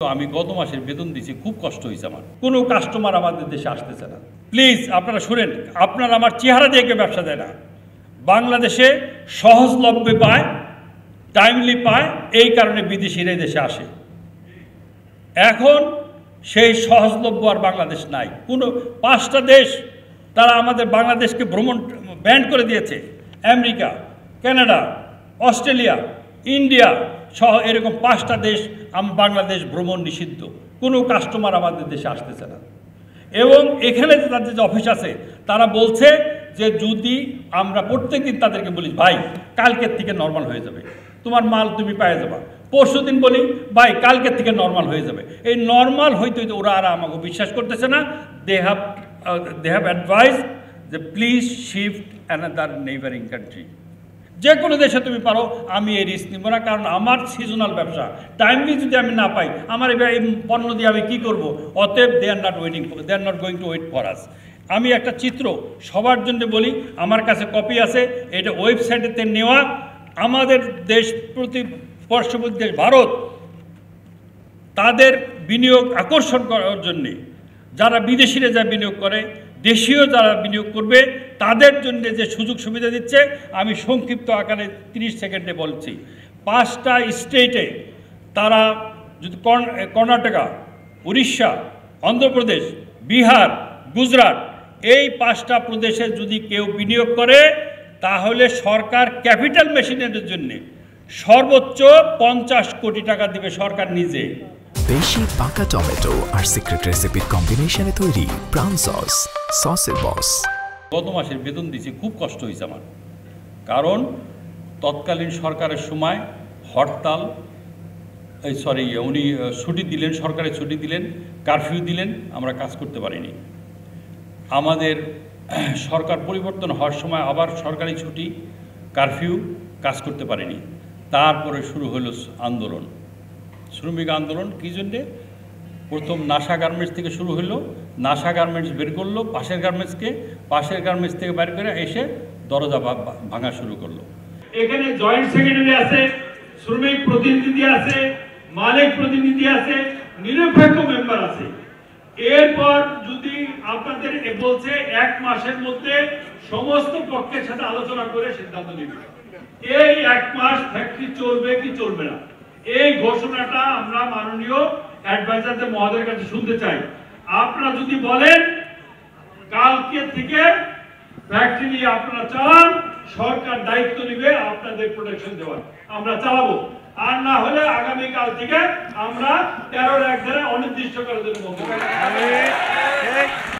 আমি গত মাসের বেতন দিয়েছি, খুব কষ্ট হয়েছে আমার। কোনো কাস্টমার আমাদের দেশে আসতেছে না। প্লিজ আপনারা শুনেন, আপনারা আমার চেহারা দিয়ে কেউ ব্যবসা দেয় না। বাংলাদেশে সহজলভ্যে পায়, টাইমলি পায়, এই কারণে বিদেশিরা দেশে আসে। এখন সেই সহজলভ্য আর বাংলাদেশ নাই। কোনো 5টা দেশ তারা আমাদের বাংলাদেশকে ভ্রমণ ব্যান করে দিয়েছে। আমেরিকা, কানাডা, অস্ট্রেলিয়া, ইন্ডিয়া সহ এরকম 5টা দেশ বাংলাদেশ ভ্রমণ নিষিদ্ধ। কোনো কাস্টমার আমাদের দেশে আসতেছে না। এবং এখানে তাদের যে অফিস আছে তারা বলছে যে যদি আমরা প্রত্যেকদিন তাদেরকে বলি ভাই কালকের থেকে নর্মাল হয়ে যাবে, তোমার মাল তুমি পেয়ে যাবা। পরশু দিন বলি ভাই কালকের থেকে নর্মাল হয়ে যাবে। এই নর্মাল হইতে হইতে ওরা আর আমাকে বিশ্বাস করতেছে না। দে হ্যাভ অ্যাডভাইস যে please shift another neighbouring country. যে কোনো দেশে তুমি পারো, আমি এই রিস্ক নিব না, কারণ আমার সিজনাল ব্যবসা। টাইমলি যদি আমি না পাই, আমার এই পণ্য দিয়ে আমি কী করবো? অতএব they are not going to wait for us. আমি একটা চিত্র সবার জন্য বলি, আমার কাছে কপি আছে, এটা ওয়েবসাইটেতে নেওয়া। আমাদের দেশ পার্শ্ববর্তী দেশ ভারত, তাদের বিনিয়োগ আকর্ষণ করার জন্যে যারা বিদেশিরা যা বিনিয়োগ করে, দেশীয় যারা বিনিয়োগ করবে তাদের জন্য যে সুযোগ সুবিধা দিচ্ছে, আমি সংক্ষিপ্ত আকারে 30 সেকেন্ডে বলছি। 5টা স্টেটে তারা যদি কর্ণাটকা, উড়িষ্যা, অন্ধ্রপ্রদেশ, বিহার, গুজরাট, এই 5টা প্রদেশে যদি কেউ বিনিয়োগ করে তাহলে সরকার ক্যাপিটাল মেশিনারির জন্য সর্বোচ্চ 50 কোটি টাকা দিবে সরকার নিজে। বেশি পাকা টমেটো আর সিক্রেট রেসিপির কম্বিনেশনে তৈরি প্রাণ সসের বস। গত মাসের বেতন দিয়েছি, খুব কষ্ট হয়েছে আমার। কারণ তৎকালীন সরকারের সময় হরতাল, উনি ছুটি দিলেন, সরকারের ছুটি দিলেন, কারফিউ দিলেন, আমরা কাজ করতে পারিনি। আমাদের সরকার পরিবর্তন হওয়ার সময় আবার সরকারি ছুটি, কারফিউ, কাজ করতে পারিনি। তারপরে শুরু হলো আন্দোলন, শ্রমিক আন্দোলন। কী জন্যে? প্রথম নাসা গার্মেন্টস থেকে শুরু হলো, নাসা গার্মেন্টস বের করলো পাশের গার্মেন্টসকে, পাশের গার্মেন্টস থেকে বের করে এসে দরজা ভাঙা শুরু করলো। এখানে জয়েন্ট সেক্রেটারি আছে, শ্রমিক প্রতিনিধি আছে, মালিক প্রতিনিধি আছে, নিরপেক্ষ মেম্বার আছে। এরপর যদি আপনাদের বলছে 1 মাসের মধ্যে সমস্ত পক্ষের সাথে আলোচনা করে সিদ্ধান্ত নেবে। এই 1 মাস ফ্যাক্টরি চলবে কি চলবে না, এই ঘোষণাটা আমরা মাননীয় অ্যাডভাইজারদের মহোদয়ের কাছে শুনতে চাই। আপনারা যদি বলেন কালকে থেকে ফ্যাক্টরি নিয়ে আপনারা চালান, সরকার দায়িত্ব নেবে আপনাদের প্রোটেকশন দেওয়ার, আমরা চালাবো। আর না হলে আগামীকাল থেকে আমরা 13 এক ধারে অনির্দিষ্টকালের জন্য বন্ধ করব।